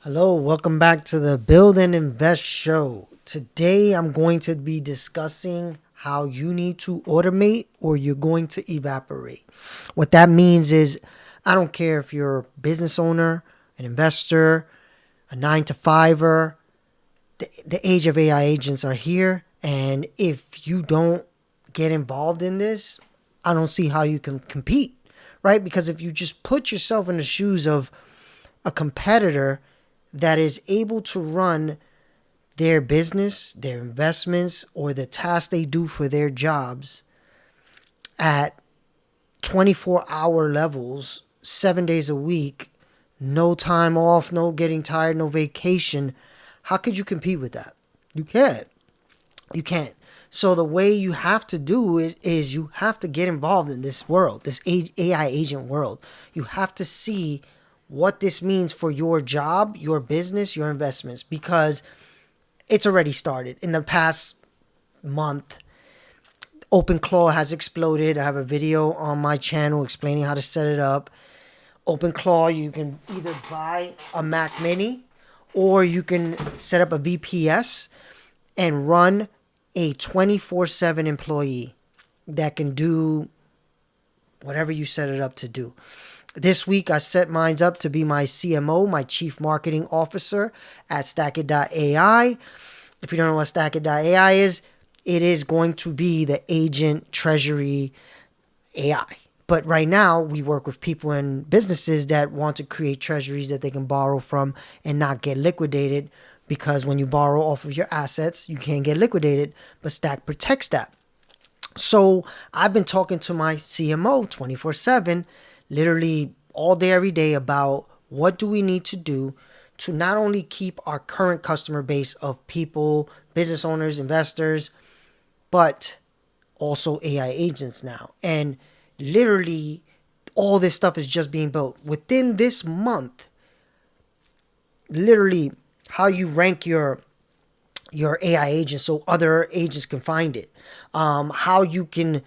Hello, welcome back to the Build and Invest Show. Today I'm going to be discussing how you need to automate or you're going to evaporate. What that means is I don't care if you're a business owner, an investor, a 9 to 5er, the age of AI agents are here. And if you don't get involved in this, I don't see how you can compete, right? Because if you just put yourself in the shoes of a competitor that is able to run their business, their investments, or the tasks they do for their jobs at 24-hour levels, 7 days a week, no time off, no getting tired, no vacation, how could you compete with that? You can't. You can't. So the way you have to do it is you have to get involved in this world, this AI agent world. You have to see what this means for your job, your business, your investments, because it's already started. In the past month, OpenClaw has exploded. I have a video on my channel explaining how to set it up. OpenClaw, you can either buy a Mac Mini or you can set up a VPS and run a 24/7 employee that can do whatever you set it up to do. This week, I set mine up to be my CMO, my Chief Marketing Officer at Stackit.ai. If you don't know what Stackit.ai is, it is going to be the agent treasury AI. But right now, we work with people and businesses that want to create treasuries that they can borrow from and not get liquidated, because when you borrow off of your assets, you can't get liquidated, but Stack protects that. So I've been talking to my CMO 24/7, literally all day, every day, about what do we need to do to not only keep our current customer base of people, business owners, investors, but also AI agents now. And literally all this stuff is just being built. Within this month, literally how you rank your AI agent so other agents can find it. How you can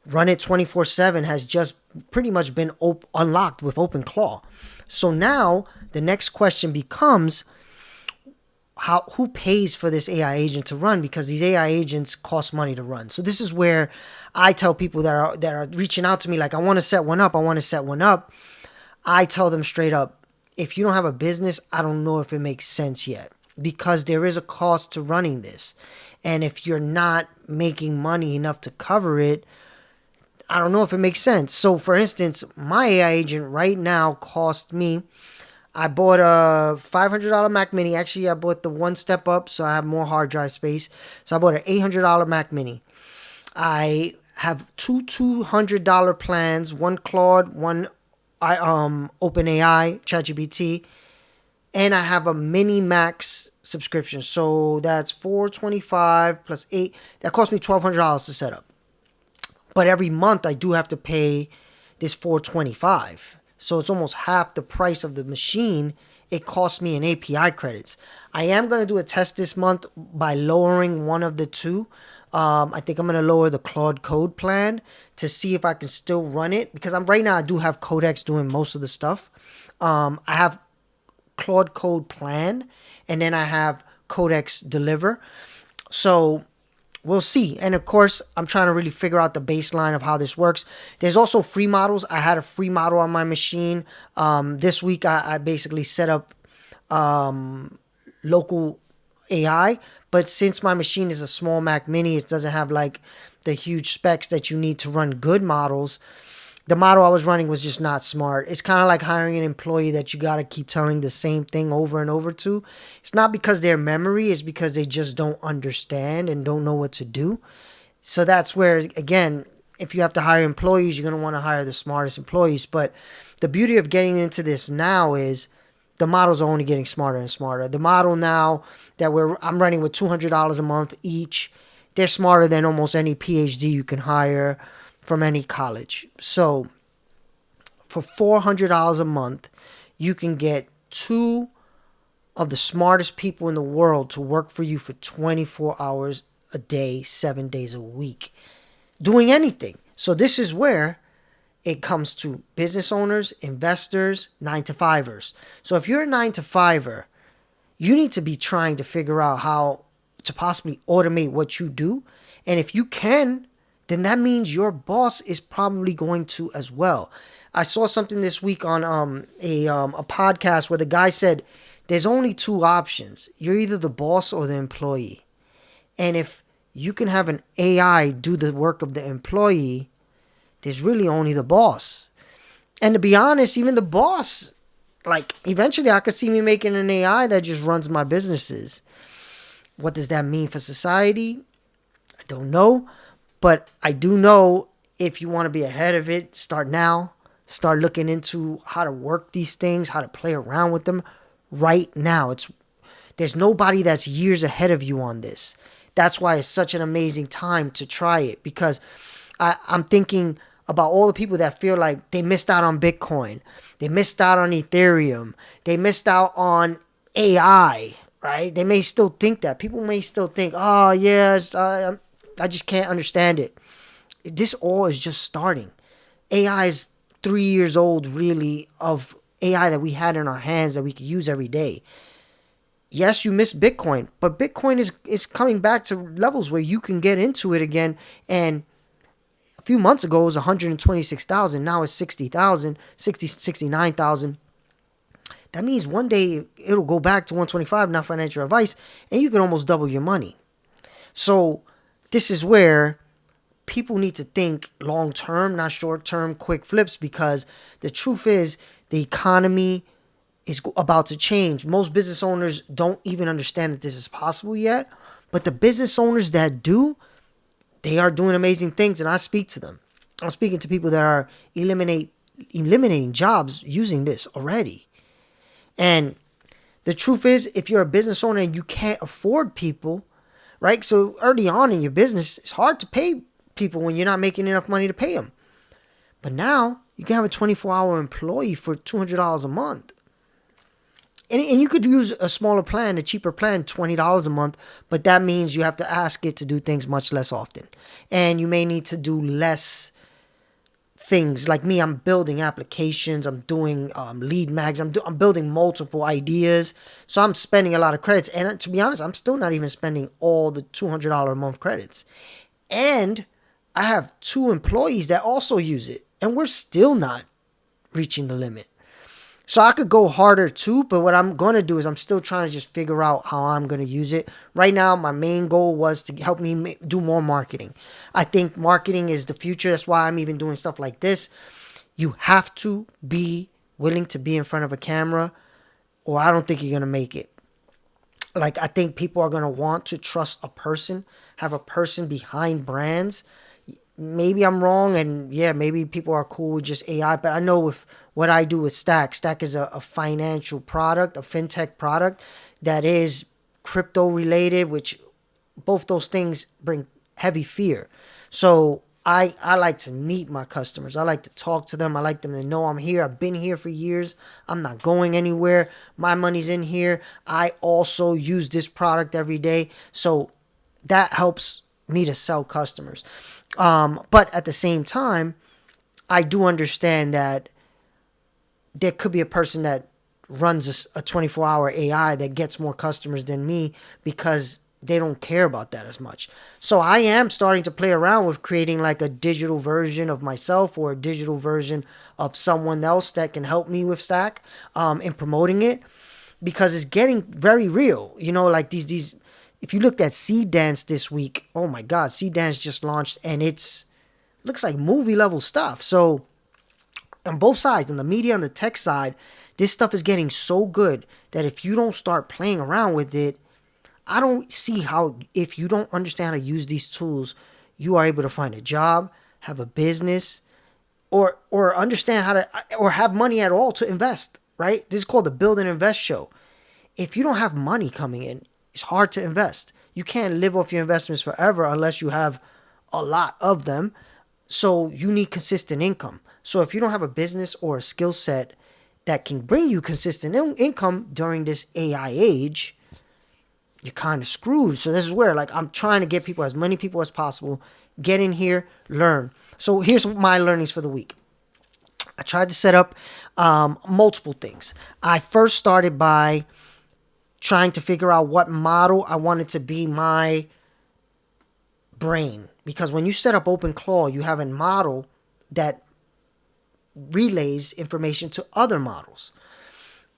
run it 24/7 has just pretty much been unlocked with OpenClaw. So now the next question becomes, who pays for this AI agent to run? Because these AI agents cost money to run. So this is where I tell people that are reaching out to me like, I want to set one up. I tell them straight up, if you don't have a business, I don't know if it makes sense yet, because there is a cost to running this. And if you're not making money enough to cover it, I don't know if it makes sense. So for instance, my AI agent right now cost me, I bought a $500 Mac Mini. Actually, I bought the one step up, so I have more hard drive space. So I bought an $800 Mac Mini. I have two $200 plans, one Claude, one OpenAI, ChatGPT, and I have a mini max subscription. So that's $425 plus 8. That cost me $1,200 to set up. But every month I do have to pay this $425. So it's almost half the price of the machine. It costs me in API credits. I am going to do a test this month by lowering one of the two. I think I'm going to lower the Claude Code plan to see if I can still run it. Because right now I do have Codex doing most of the stuff. I have Claude Code plan, and then I have Codex deliver. So we'll see. And of course, I'm trying to really figure out the baseline of how this works. There's also free models. I had a free model on my machine. This week, I basically set up local AI. But since my machine is a small Mac Mini, it doesn't have like the huge specs that you need to run good models. The model I was running was just not smart. It's kind of like hiring an employee that you got to keep telling the same thing over and over to. It's not because their memory, it's because they just don't understand and don't know what to do. So that's where, again, if you have to hire employees, you're going to want to hire the smartest employees. But the beauty of getting into this now is the models are only getting smarter and smarter. The model now that I'm running with $200 a month each, they're smarter than almost any PhD you can hire from any college. So for $400 a month, you can get two of the smartest people in the world to work for you for 24 hours a day, 7 days a week, doing anything. So this is where it comes to business owners, investors, 9 to 5ers. So if you're a 9 to 5er you need to be trying to figure out how to possibly automate what you do. And if you can, then that means your boss is probably going to as well. I saw something this week on a podcast where the guy said there's only two options. You're either the boss or the employee. And if you can have an AI do the work of the employee, there's really only the boss. And to be honest, even the boss, like eventually I could see me making an AI that just runs my businesses. What does that mean for society? I don't know. But I do know if you want to be ahead of it, start now. Start looking into how to work these things, how to play around with them right now. There's nobody that's years ahead of you on this. That's why it's such an amazing time to try it, because I'm thinking about all the people that feel like they missed out on Bitcoin. They missed out on Ethereum. They missed out on AI, right? They may still think that. People may still think, oh, yes, I just can't understand it. This all is just starting. AI is 3 years old, really, of AI that we had in our hands that we could use every day. Yes, you missed Bitcoin, but Bitcoin is coming back to levels where you can get into it again. And a few months ago, it was 126,000. Now it's 60,000, 69,000. That means one day it'll go back to 125, not financial advice, and you can almost double your money. So this is where people need to think long term, not short term, quick flips, because the truth is the economy is about to change. Most business owners don't even understand that this is possible yet, but the business owners that do, they are doing amazing things, and I speak to them. I'm speaking to people that are eliminating jobs using this already. And the truth is, if you're a business owner and you can't afford people, right? So early on in your business, it's hard to pay people when you're not making enough money to pay them. But now you can have a 24-hour employee for $200 a month. And you could use a smaller plan, a cheaper plan, $20 a month, but that means you have to ask it to do things much less often. And you may need to do less things. Like me, I'm building applications, I'm doing lead mags, I'm building multiple ideas. So I'm spending a lot of credits. And to be honest, I'm still not even spending all the $200 a month credits. And I have 2 employees that also use it, and we're still not reaching the limit. So I could go harder too, but what I'm going to do is I'm still trying to just figure out how I'm going to use it. Right now, my main goal was to help me do more marketing. I think marketing is the future. That's why I'm even doing stuff like this. You have to be willing to be in front of a camera, or I don't think you're going to make it. Like, I think people are going to want to trust a person, have a person behind brands. Maybe I'm wrong, and yeah, maybe people are cool with just AI, but I know with what I do with Stack is a financial product, a fintech product that is crypto related, which both those things bring heavy fear. So I like to meet my customers. I like to talk to them. I like them to know I'm here. I've been here for years. I'm not going anywhere. My money's in here. I also use this product every day. So that helps me to sell customers. But at the same time, I do understand that there could be a person that runs a 24-hour AI that gets more customers than me because they don't care about that as much. So I am starting to play around with creating like a digital version of myself or a digital version of someone else that can help me with Stack in promoting it, because it's getting very real. You know, like these. If you looked at Seed Dance this week, oh my God, Seed Dance just launched, and looks like movie level stuff. So on both sides, on the media and the tech side, this stuff is getting so good that if you don't start playing around with it, I don't see how, if you don't understand how to use these tools, you are able to find a job, have a business, or understand how to, or have money at all to invest, right? This is called the Build and Invest Show. If you don't have money coming in, it's hard to invest. You can't live off your investments forever unless you have a lot of them. So you need consistent income. So if you don't have a business or a skill set that can bring you consistent income during this AI age, you're kind of screwed. So this is where, like, I'm trying to get people, as many people as possible, get in here, learn. So here's my learnings for the week. I tried to set up multiple things. I first started by trying to figure out what model I wanted to be my brain. Because when you set up OpenClaw, you have a model that relays information to other models.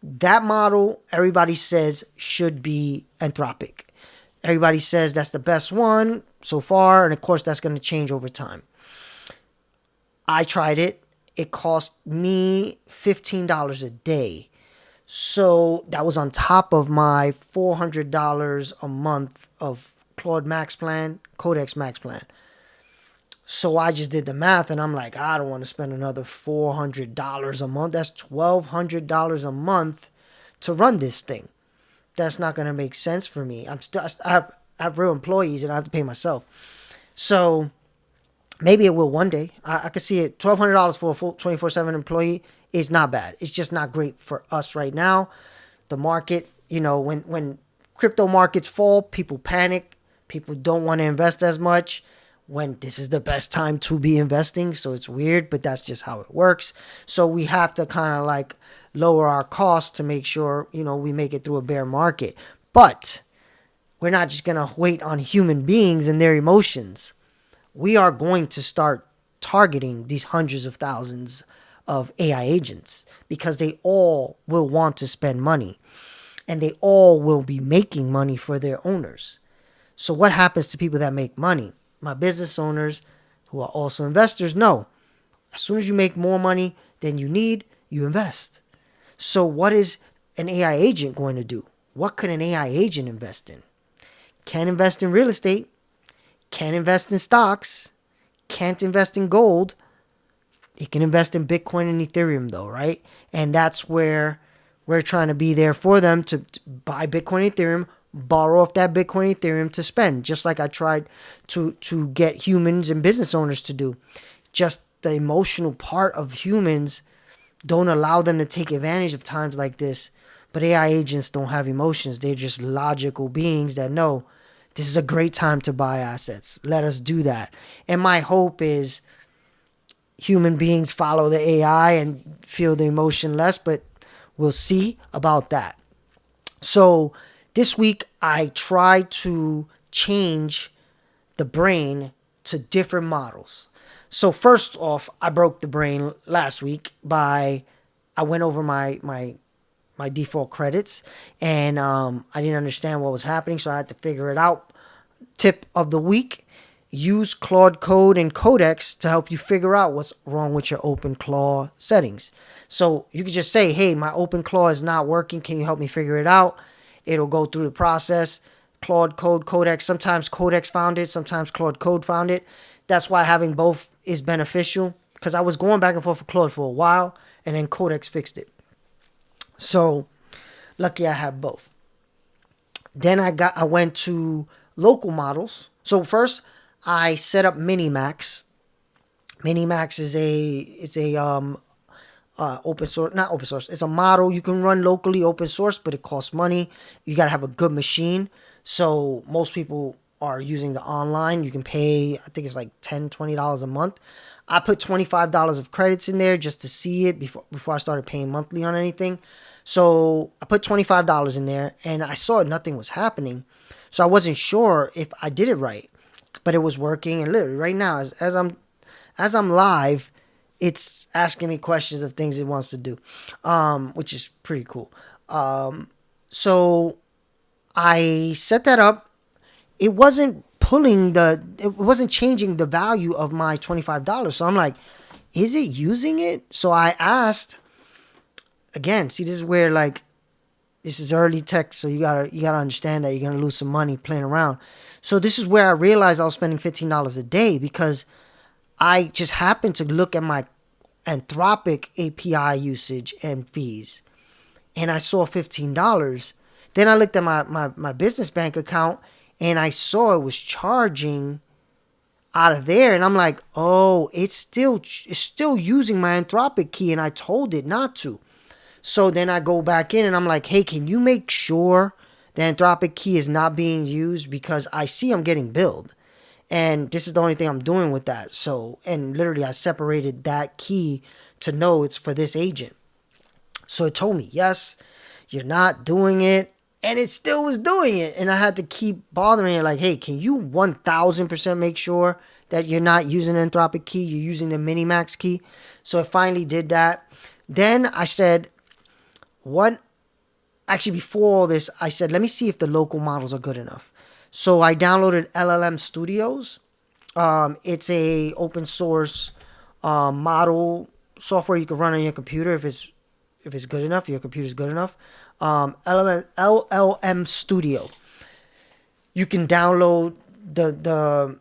That model, everybody says, should be Anthropic. Everybody says that's the best one so far, and of course that's going to change over time. I tried it. It cost me $15 a day. So that was on top of my $400 a month of Claude Max plan, Codex Max plan. So I just did the math, and I'm like, I don't want to spend another $400 a month. That's $1,200 a month to run this thing. That's not going to make sense for me. I have real employees, and I have to pay myself. So maybe it will one day. I could see it. $1,200 for a full 24/7 employee is not bad. It's just not great for us right now. The market, when crypto markets fall, people panic. People don't want to invest as much when this is the best time to be investing. So it's weird, but that's just how it works. So we have to kind of like lower our costs to make sure, we make it through a bear market. But we're not just going to wait on human beings and their emotions. We are going to start targeting these hundreds of thousands of AI agents because they all will want to spend money and they all will be making money for their owners. So what happens to people that make money? My business owners who are also investors know as soon as you make more money than you need, you invest. So what is an AI agent going to do? What could an AI agent invest in? Can't invest in real estate, can't invest in stocks, can't invest in gold. It can invest in Bitcoin and Ethereum though, right? And that's where we're trying to be there for them to buy Bitcoin and Ethereum, borrow off that Bitcoin and Ethereum to spend, just like I tried to get humans and business owners to do. Just the emotional part of humans don't allow them to take advantage of times like this. But AI agents don't have emotions. They're just logical beings that know this is a great time to buy assets. Let us do that. And my hope is human beings follow the AI and feel the emotion less, but we'll see about that. So this week, I tried to change the brain to different models. So first off, I broke the brain last week I went over my default credits, and I didn't understand what was happening, so I had to figure it out. Tip of the week: use Claude Code and Codex to help you figure out what's wrong with your OpenClaw settings. So you could just say, hey, my OpenClaw is not working. Can you help me figure it out? It'll go through the process. Claude Code, Codex. Sometimes Codex found it. Sometimes Claude Code found it. That's why having both is beneficial, because I was going back and forth with Claude for a while, and then Codex fixed it. So lucky I have both. Then I went to local models. So first I set up Minimax. Minimax is a open source, not open source. It's a model you can run locally, open source, but it costs money. You got to have a good machine. So most people are using the online. You can pay, I think it's like $10, $20 a month. I put $25 of credits in there just to see it before I started paying monthly on anything. So I put $25 in there, and I saw nothing was happening. So I wasn't sure if I did it right, but it was working. And literally right now, as I'm live, it's asking me questions of things it wants to do, which is pretty cool. So I set that up. It wasn't it wasn't changing the value of my $25. So I'm like, is it using it? So I asked again. See, this is where this is early tech, so you gotta understand that you're gonna lose some money playing around. So this is where I realized I was spending $15 a day, because I just happened to look at my Anthropic API usage and fees, and I saw $15. Then I looked at my business bank account, and I saw it was charging out of there, and I'm like, oh, it's still using my Anthropic key, and I told it not to. So then I go back in and I'm like, hey, can you make sure the Anthropic key is not being used, because I see I'm getting billed. And this is the only thing I'm doing with that. So, and literally I separated that key to know it's for this agent. So it told me, yes, you're not doing it. and it still was doing it. And I had to keep bothering it, like, hey, can you 1000% make sure that you're not using the Anthropic key, you're using the Minimax key? So it finally did that. Then I said, what? Actually, before all this, I said, let me see if the local models are good enough. So I downloaded LLM Studios. It's a open source model software you can run on your computer if it's good enough, your computer's good enough. LLM Studio. You can download the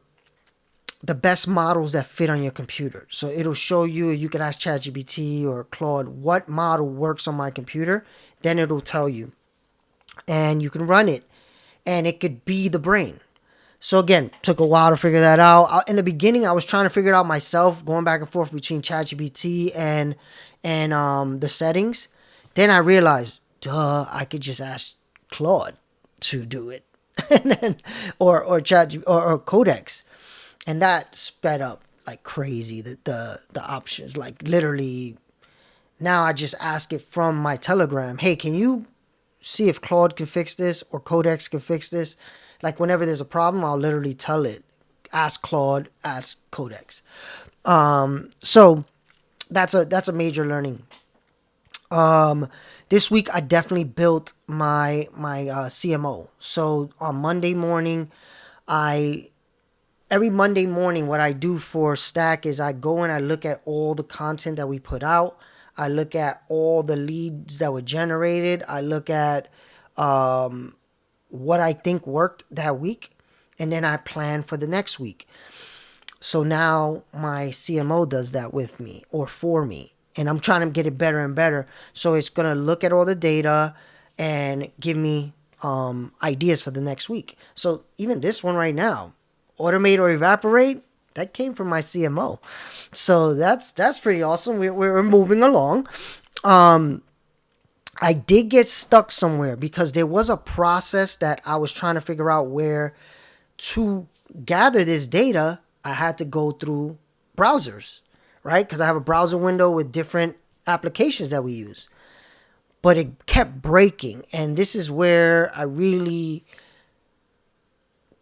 best models that fit on your computer. So it'll show you, you can ask ChatGPT or Claude what model works on my computer. Then it'll tell you. And you can run it. And it could be the brain. So again, took a while to figure that out. In the beginning, I was trying to figure it out myself, going back and forth between ChatGPT and the settings. Then I realized, I could just ask Claude to do it, and then or Chat or Codex, and that sped up like crazy. The options, like literally, now I just ask it from my Telegram. Hey, can you see if Claude can fix this or Codex can fix this? Like whenever there's a problem, I'll literally tell it, ask Claude, ask Codex. So that's a major learning. This week I definitely built my CMO. So on Monday morning, every Monday morning, what I do for Stack is I go and I look at all the content that we put out. I look at all the leads that were generated. I look at what I think worked that week, and then I plan for the next week. So now my CMO does that with me or for me, and I'm trying to get it better and better. So it's going to look at all the data and give me ideas for the next week. So even this one right now, automate or evaporate, that came from my CMO. So that's pretty awesome. We're moving along. I did get stuck somewhere because there was a process that I was trying to figure out where to gather this data. I had to go through browsers, right? Because I have a browser window with different applications that we use. But it kept breaking. And this is where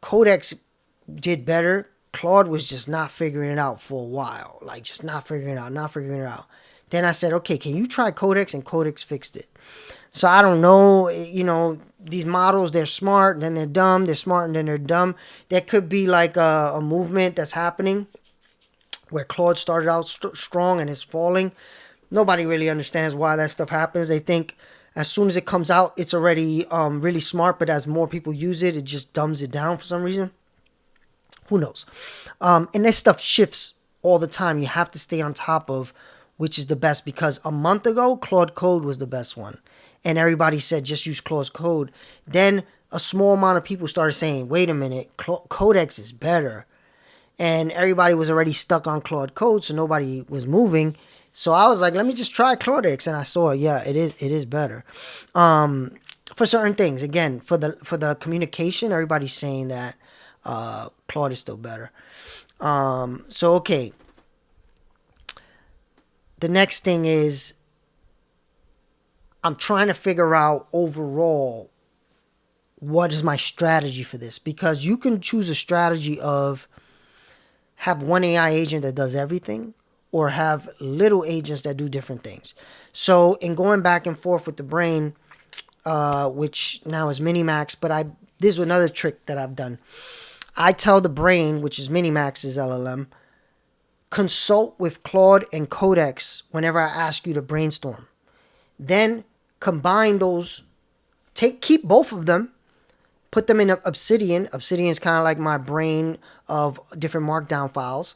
Codex did better. Claude was just not figuring it out for a while. Like just not figuring it out. Then I said, okay, can you try Codex? And Codex fixed it. So I don't know, these models, they're smart, then they're dumb. They're smart, and then they're dumb. There could be like a movement that's happening where Claude started out strong and is falling. Nobody really understands why that stuff happens. They think as soon as it comes out, it's already really smart, but as more people use it, it just dumbs it down for some reason. Who knows? And this stuff shifts all the time. You have to stay on top of which is the best, because a month ago, Claude Code was the best one. And everybody said, just use Claude Code. Then a small amount of people started saying, wait a minute, Codex is better. And everybody was already stuck on Claude Code, so nobody was moving. So I was like, let me just try Codex. And I saw, yeah, it is better. For certain things, again, for the communication, everybody's saying that Claude is still better. So, okay. The next thing is I'm trying to figure out overall what is my strategy for this, because you can choose a strategy of have one AI agent that does everything or have little agents that do different things. So in going back and forth with the brain, which now is Minimax, but this is another trick that I've done. I tell the brain, which is Minimax's LLM, consult with Claude and Codex whenever I ask you to brainstorm. Then combine those, keep both of them, put them in Obsidian. Obsidian is kind of like my brain of different markdown files.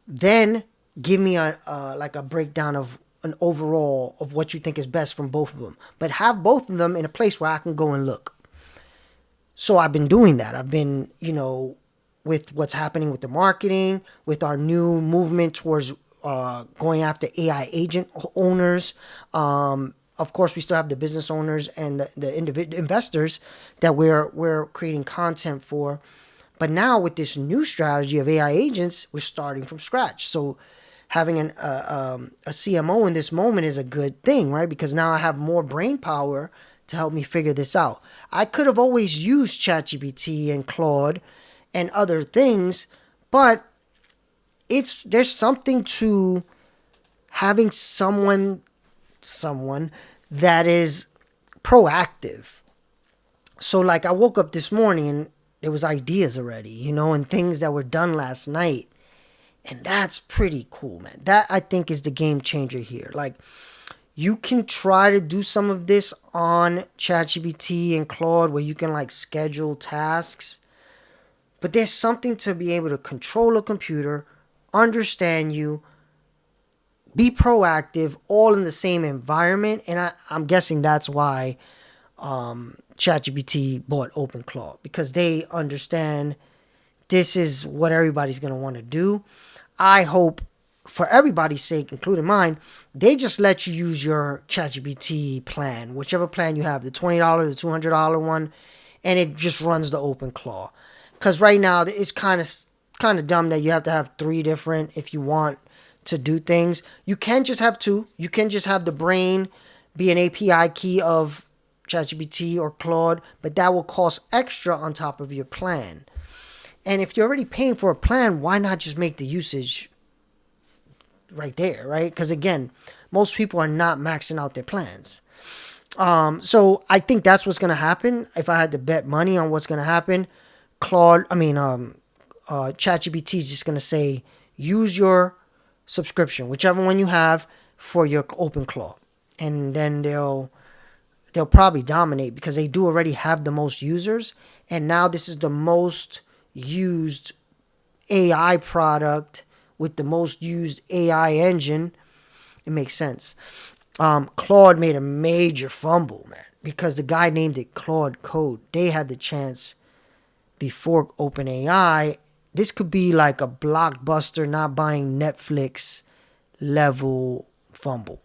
Then give me a breakdown of an overall of what you think is best from both of them. But have both of them in a place where I can go and look. So I've been doing that. I've been, with what's happening with the marketing, with our new movement towards going after AI agent owners. Of course, we still have the business owners and the investors that we're creating content for. But now with this new strategy of AI agents, we're starting from scratch. So having a CMO in this moment is a good thing, right? Because now I have more brain power to help me figure this out. I could have always used ChatGPT and Claude and other things, but there's something to having someone that is proactive. So like I woke up this morning and there was ideas already, and things that were done last night. And that's pretty cool, man. That I think is the game changer here. Like you can try to do some of this on ChatGPT and Claude where you can like schedule tasks. But there's something to be able to control a computer, understand you, be proactive, all in the same environment. And I'm guessing that's why ChatGPT bought OpenClaw, because they understand this is what everybody's going to want to do. I hope, for everybody's sake, including mine, they just let you use your ChatGPT plan, whichever plan you have, the $20, the $200 one, and it just runs the OpenClaw. Because right now, it's kind of dumb that you have to have 3 different if you want to do things. You can just have 2. You can just have the brain be an API key of ChatGPT or Claude, but that will cost extra on top of your plan. And if you're already paying for a plan, why not just make the usage right there, right? Because again, most people are not maxing out their plans. So I think that's what's going to happen. If I had to bet money on what's going to happen, ChatGPT is just going to say, use your subscription, whichever one you have, for your OpenClaw. And then they'll probably dominate because they do already have the most users. And now this is the most used AI product with the most used AI engine. It makes sense. Claude made a major fumble, man, because the guy named it Claude Code. They had the chance before OpenAI. This could be like a Blockbuster not buying Netflix level fumble.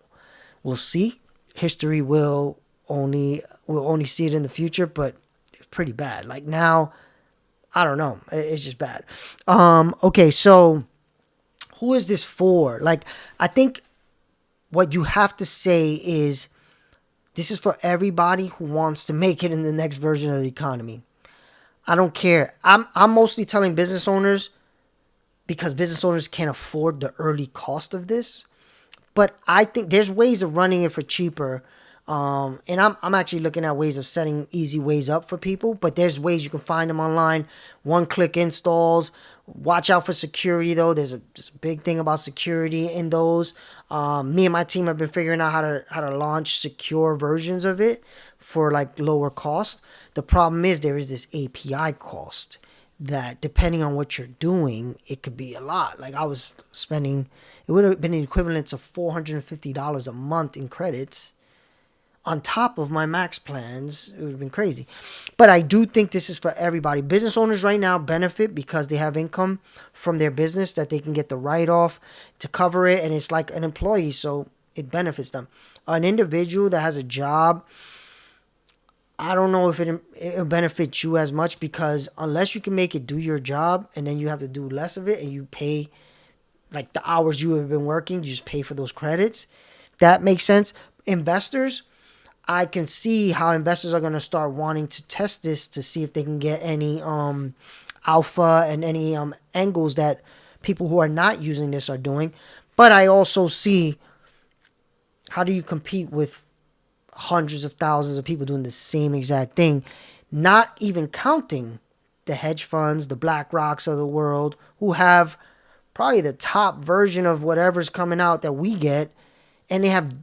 We'll see. History we'll only see it in the future, but it's pretty bad. Like now, I don't know. It's just bad. Okay, so who is this for? Like, I think what you have to say is this is for everybody who wants to make it in the next version of the economy. I don't care. I'm mostly telling business owners because business owners can't afford the early cost of this. But I think there's ways of running it for cheaper. And I'm actually looking at ways of setting easy ways up for people, but there's ways you can find them online. One-click installs. Watch out for security, though. There's a big thing about security in those. Me and my team have been figuring out how to launch secure versions of it for like lower cost. The problem is there is this API cost that, depending on what you're doing, it could be a lot. Like I was spending, it would have been an equivalent of $450 a month in credits on top of my max plans. It would have been crazy. But I do think this is for everybody. Business owners right now benefit because they have income from their business that they can get the write-off to cover it. And it's like an employee, so it benefits them. An individual that has a job, I don't know if it'll benefit you as much, because unless you can make it do your job and then you have to do less of it and you pay like the hours you have been working, you just pay for those credits. That makes sense. Investors, I can see how investors are going to start wanting to test this to see if they can get any alpha and any angles that people who are not using this are doing. But I also see, how do you compete with hundreds of thousands of people doing the same exact thing, not even counting the hedge funds, the Black Rocks of the world, who have probably the top version of whatever's coming out that we get, and they have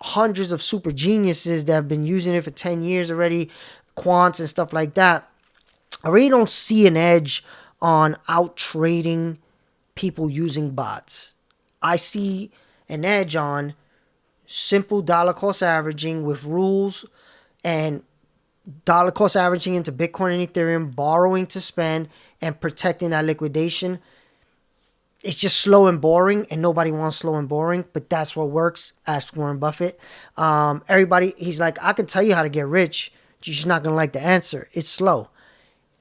hundreds of super geniuses that have been using it for 10 years already, quants and stuff like that. I really don't see an edge on out trading people using bots. I see an edge on simple dollar cost averaging with rules, and dollar cost averaging into Bitcoin and Ethereum, borrowing to spend, and protecting that liquidation. It's just slow and boring, and nobody wants slow and boring, but that's what works. Ask Warren Buffett. Everybody, he's like, I can tell you how to get rich. You're just not going to like the answer. It's slow.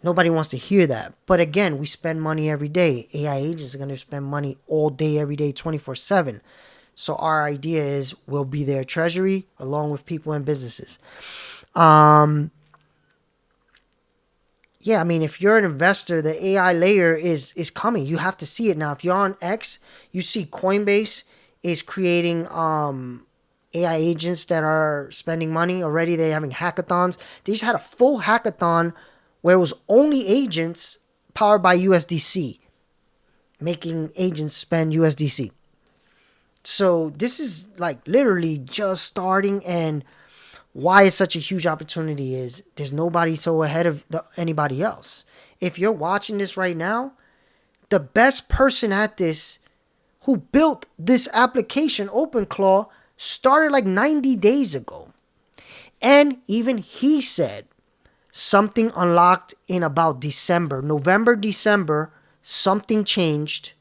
Nobody wants to hear that. But again, we spend money every day. AI agents are going to spend money all day, every day, 24/7. So our idea is we'll be their treasury along with people and businesses. Yeah, I mean, if you're an investor, the AI layer is coming. You have to see it now. If you're on X, you see Coinbase is creating AI agents that are spending money already. They're having hackathons. They just had a full hackathon where it was only agents powered by USDC, making agents spend USDC. So this is like literally just starting, and why it's such a huge opportunity is there's nobody so ahead of anybody else. If you're watching this right now, the best person at this who built this application, OpenClaw, started like 90 days ago. And even he said something unlocked in about December, November, December, something changed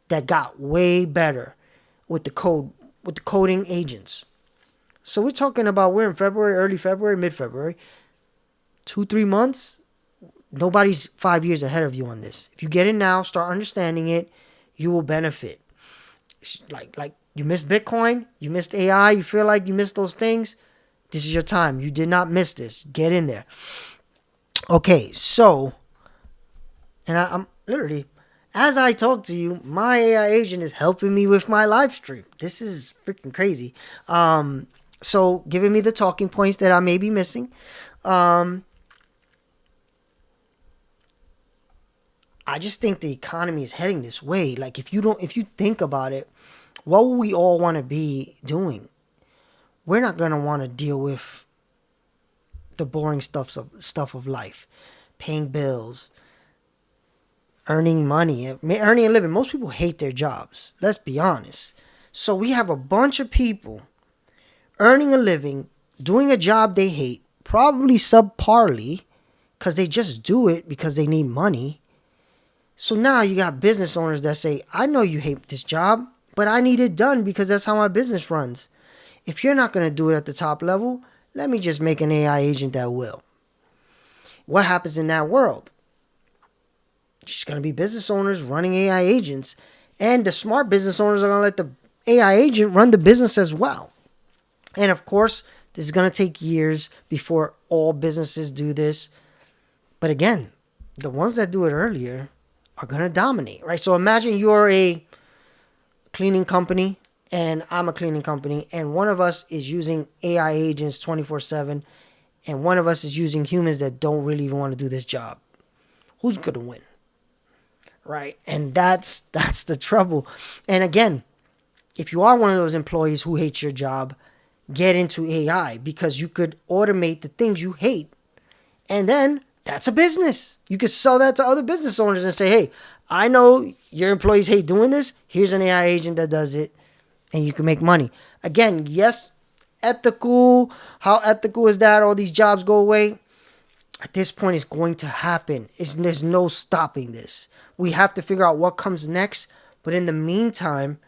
that got way better with the coding agents. So we're talking about we're in February, early February, mid-February. 2-3 months, nobody's 5 years ahead of you on this. If you get in now, start understanding it, you will benefit. Like you missed Bitcoin, you missed AI, you feel like you missed those things. This is your time. You did not miss this. Get in there. Okay, so, and I'm literally, as I talk to you, my AI agent is helping me with my live stream. This is freaking crazy. So giving me the talking points that I may be missing. I just think the economy is heading this way. Like if you think about it, what will we all want to be doing? We're not going to want to deal with the boring stuff of life, paying bills, earning money, earning a living. Most people hate their jobs. Let's be honest. So we have a bunch of people earning a living, doing a job they hate, probably subparly, because they just do it because they need money. So now you got business owners that say, I know you hate this job, but I need it done because that's how my business runs. If you're not going to do it at the top level, let me just make an AI agent that will. What happens in that world? It's going to be business owners running AI agents, and the smart business owners are going to let the AI agent run the business as well. And of course, this is going to take years before all businesses do this. But again, the ones that do it earlier are going to dominate, right? So imagine you're a cleaning company and I'm a cleaning company, and one of us is using AI agents 24/7, and one of us is using humans that don't really even want to do this job. Who's going to win? Right? And that's the trouble. And again, if you are one of those employees who hates your job, get into AI, because you could automate the things you hate, and then that's a business. You could sell that to other business owners and say, hey, I know your employees hate doing this. Here's an AI agent that does it, and you can make money. Again, yes, ethical. How ethical is that? All these jobs go away. At this point, it's going to happen. There's no stopping this. We have to figure out what comes next. But in the meantime,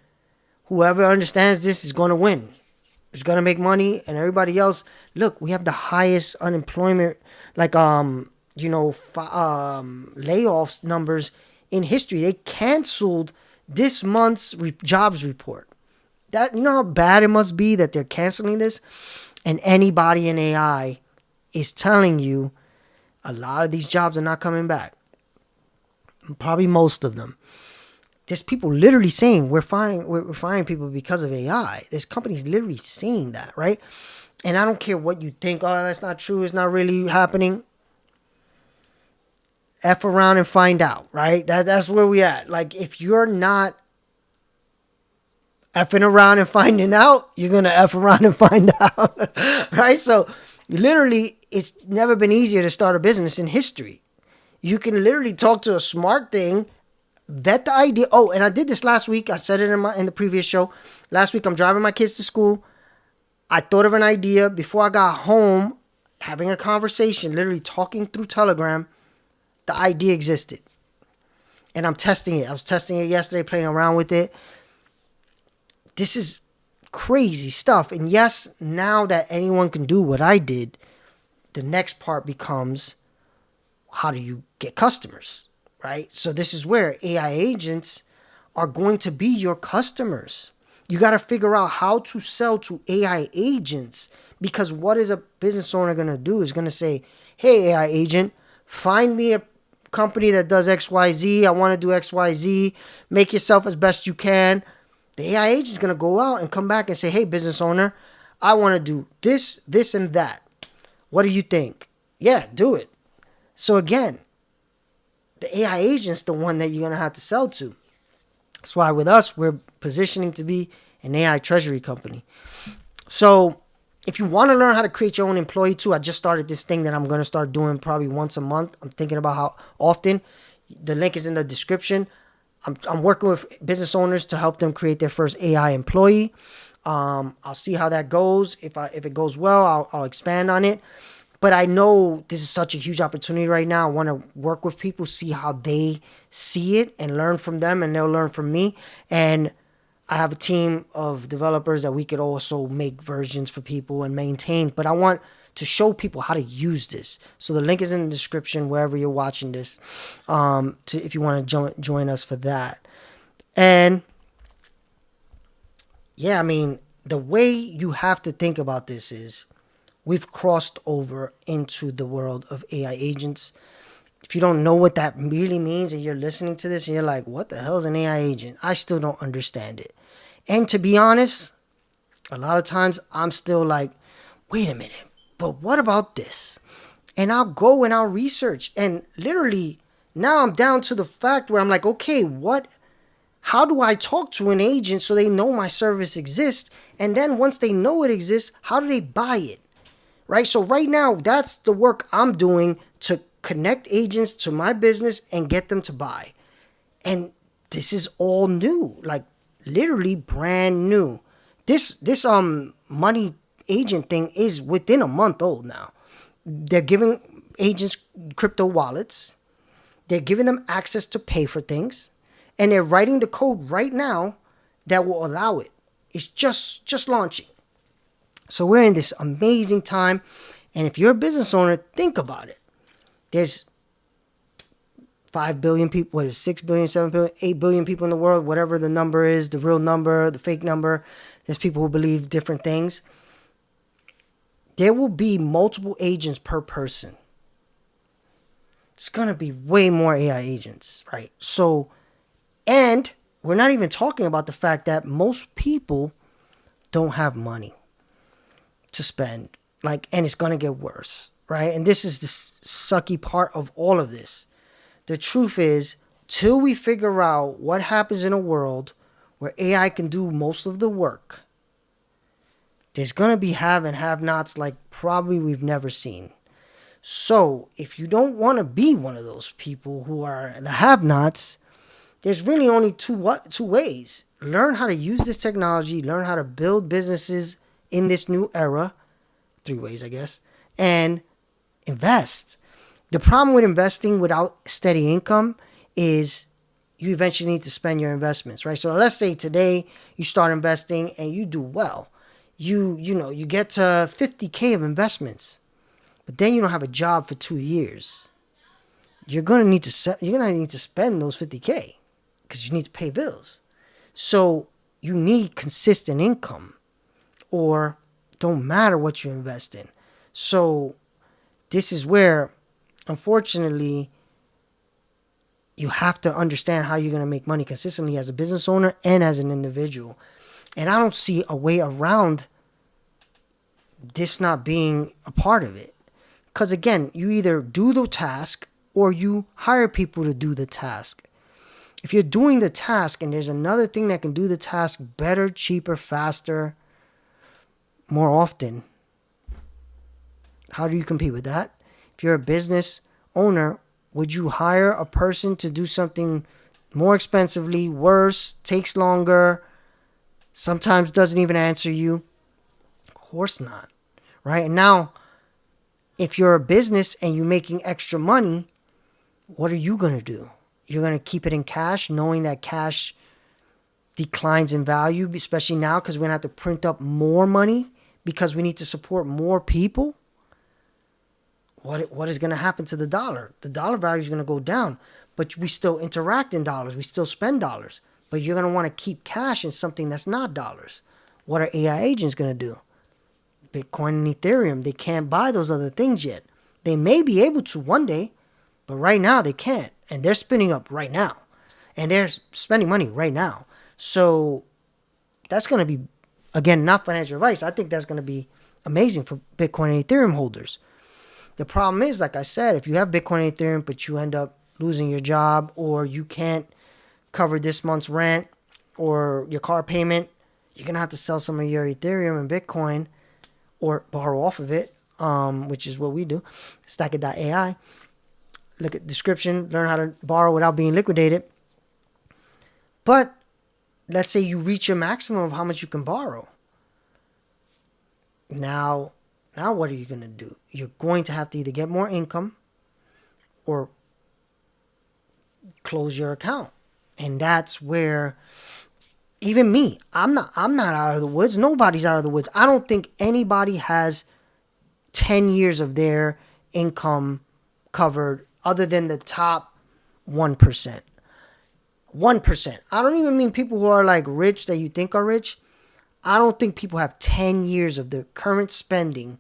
whoever understands this is going to win. It's going to make money, and everybody else. Look, we have the highest unemployment, layoffs numbers in history. They canceled this month's jobs report. That, you know how bad it must be that they're canceling this? And anybody in AI is telling you a lot of these jobs are not coming back. Probably most of them. There's people literally saying we're firing people because of AI. There's companies literally saying that, right? And I don't care what you think. Oh, that's not true. It's not really happening. F around and find out, right? That's where we at. Like, if you're not effing around and finding out, you're going to F around and find out, right? So literally, it's never been easier to start a business in history. You can literally talk to a smart thing, vet the idea. Oh, and I did this last week. I said it in the previous show. Last week, I'm driving my kids to school. I thought of an idea before I got home, having a conversation, literally talking through Telegram. The idea existed. And I'm testing it. I was testing it yesterday, playing around with it. This is crazy stuff. And yes, now that anyone can do what I did, the next part becomes, how do you get customers, right? So this is where AI agents are going to be your customers. You got to figure out how to sell to AI agents, because what is a business owner going to do is going to say, hey, AI agent, find me a company that does XYZ. I want to do XYZ. Make yourself as best you can. The AI agent is going to go out and come back and say, hey, business owner, I want to do this, this, and that. What do you think? Yeah, do it. So again, the AI agent's the one that you're going to have to sell to. That's why with us, we're positioning to be an AI treasury company. So if you want to learn how to create your own employee too, I just started this thing that I'm going to start doing probably once a month. I'm thinking about how often. The link is in the description. I'm working with business owners to help them create their first AI employee. I'll see how that goes. If it goes well, I'll expand on it. But I know this is such a huge opportunity right now. I want to work with people, see how they see it, and learn from them, and they'll learn from me. And I have a team of developers that we could also make versions for people and maintain. But I want to show people how to use this. So the link is in the description wherever you're watching this, if you want to join us for that. And yeah, I mean, the way you have to think about this is we've crossed over into the world of AI agents. If you don't know what that really means and you're listening to this and you're like, what the hell is an AI agent? I still don't understand it. And to be honest, a lot of times I'm still like, wait a minute, but what about this? And I'll go and I'll research. And literally now I'm down to the fact where I'm like, okay, how do I talk to an agent so they know my service exists? And then once they know it exists, how do they buy it? Right? So right now, that's the work I'm doing to connect agents to my business and get them to buy. And this is all new, like literally brand new. This money agent thing is within a month old now. They're giving agents crypto wallets. They're giving them access to pay for things. And they're writing the code right now that will allow it. It's just launching. So we're in this amazing time. And if you're a business owner, think about it. There's 5 billion people, 6 billion, 7 billion, 8 billion people in the world, whatever the number is, the real number, the fake number. There's people who believe different things. There will be multiple agents per person. It's going to be way more AI agents, right? So, and we're not even talking about the fact that most people don't have money to spend, and it's going to get worse, right? And this is the sucky part of all of this. The truth is, till we figure out what happens in a world where AI can do most of the work, there's going to be have and have-nots like probably we've never seen. So if you don't want to be one of those people who are the have-nots, there's really only two ways. Learn how to use this technology, learn how to build businesses in this new era, 3 ways, I guess, and invest. The problem with investing without steady income is you eventually need to spend your investments, right? So let's say today you start investing and you do well. You get to 50K of investments, but then you don't have a job for 2 years. You're gonna need to spend those 50K because you need to pay bills. So you need consistent income, or don't matter what you invest in. So this is where, unfortunately, you have to understand how you're going to make money consistently as a business owner and as an individual. And I don't see a way around this not being a part of it. Because again, you either do the task or you hire people to do the task. If you're doing the task and there's another thing that can do the task better, cheaper, faster, more often, how do you compete with that? If you're a business owner, would you hire a person to do something more expensively, worse, takes longer, sometimes doesn't even answer you? Of course not, right? And now, if you're a business and you're making extra money, what are you going to do? You're going to keep it in cash, knowing that cash declines in value, especially now because we're going to have to print up more money because we need to support more people. What is going to happen to the dollar? The dollar value is going to go down, but we still interact in dollars. We still spend dollars. but you're going to want to keep cash in something that's not dollars. What are AI agents going to do? Bitcoin and Ethereum, they can't buy those other things yet. They may be able to one day, but right now they can't. And they're spinning up right now. And they're spending money right now. So that's going to be, again, not financial advice. I think that's going to be amazing for Bitcoin and Ethereum holders. The problem is, like I said, if you have Bitcoin and Ethereum, but you end up losing your job, or you can't cover this month's rent or your car payment, you're going to have to sell some of your Ethereum and Bitcoin or borrow off of it, which is what we do. Stack.ai. Look at description, learn how to borrow without being liquidated. But let's say you reach your maximum of how much you can borrow. Now what are you going to do? You're going to have to either get more income or close your account. And that's where even me, I'm not out of the woods. Nobody's out of the woods. I don't think anybody has 10 years of their income covered other than the top 1%. 1%. I don't even mean people who are like rich that you think are rich. I don't think people have 10 years of their current spending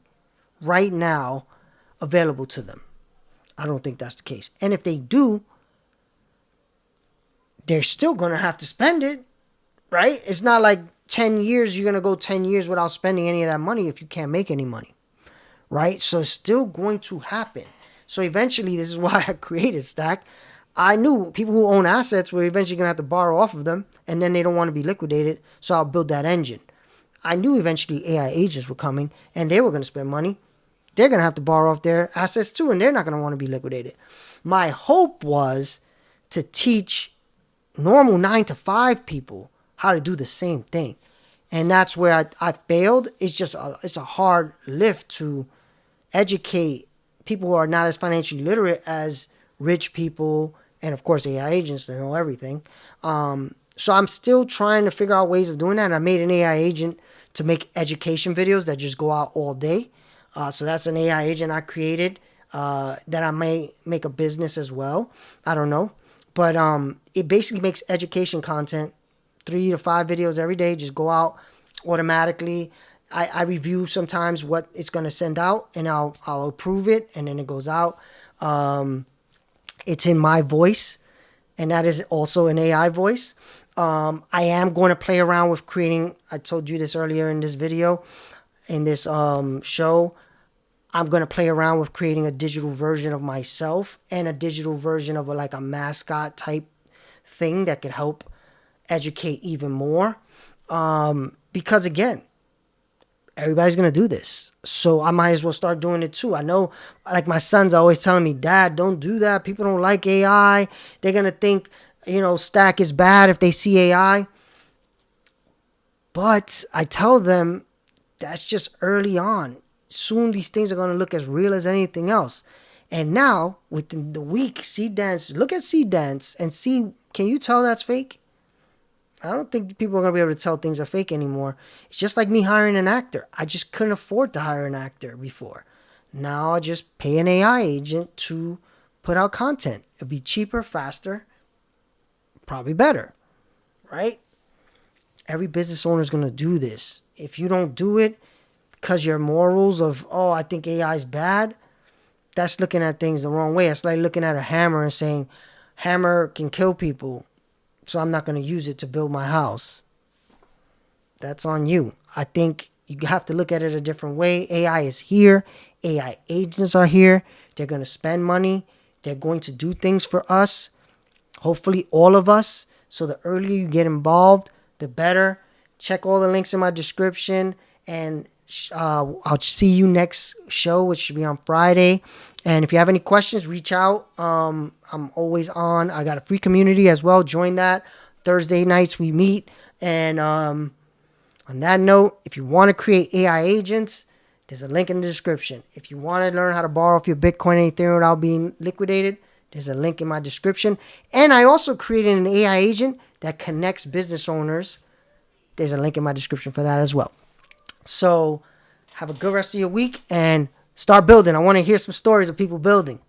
right now available to them. I don't think that's the case. And if they do, they're still going to have to spend it, right? It's not like 10 years, you're going to go 10 years without spending any of that money if you can't make any money, right? So it's still going to happen. So eventually, this is why I created Stack. I knew people who own assets were eventually going to have to borrow off of them, and then they don't want to be liquidated, so I'll build that engine. I knew eventually AI agents were coming, and they were going to spend money. They're going to have to borrow off their assets too, and they're not going to want to be liquidated. My hope was to teach normal 9-to-5 people how to do the same thing. And that's where I failed. It's a hard lift to educate people who are not as financially literate as rich people, and of course AI agents that know everything. So I'm still trying to figure out ways of doing that. And I made an AI agent to make education videos that just go out all day. So that's an AI agent I created that I may make a business as well. I don't know. But it basically makes education content, 3 to 5 videos every day, just go out automatically. I review sometimes what it's going to send out, and I'll approve it, and then it goes out. It's in my voice, and that is also an AI voice. I am going to play around with creating, I told you this earlier in this video, in this show, I'm going to play around with creating a digital version of myself and a digital version of a mascot type thing that could help educate even more. Because again, everybody's going to do this. So I might as well start doing it too. I know, like my son's always telling me, Dad, don't do that. People don't like AI. They're going to think, Stack is bad if they see AI. But I tell them that's just early on. Soon these things are going to look as real as anything else. And now, within the week, Seed Dance, look at Seed Dance and see, can you tell that's fake? I don't think people are going to be able to tell things are fake anymore. It's just like me hiring an actor. I just couldn't afford to hire an actor before. Now I just pay an AI agent to put out content. It'll be cheaper, faster, probably better, right? Every business owner is going to do this. If you don't do it because your morals of, I think AI is bad, that's looking at things the wrong way. It's like looking at a hammer and saying, hammer can kill people, so I'm not going to use it to build my house. That's on you. I think you have to look at it a different way. AI is here. AI agents are here. They're going to spend money. They're going to do things for us. Hopefully all of us. So the earlier you get involved, the better. Check all the links in my description. And I'll see you next show, which should be on Friday. And if you have any questions, reach out. I'm always on. I got a free community as well. Join that. Thursday nights we meet. And on that note, if you want to create AI agents, there's a link in the description. If you want to learn how to borrow off your Bitcoin and Ethereum without being liquidated, there's a link in my description. And I also created an AI agent that connects business owners. There's a link in my description for that as well. So have a good rest of your week and start building. I want to hear some stories of people building.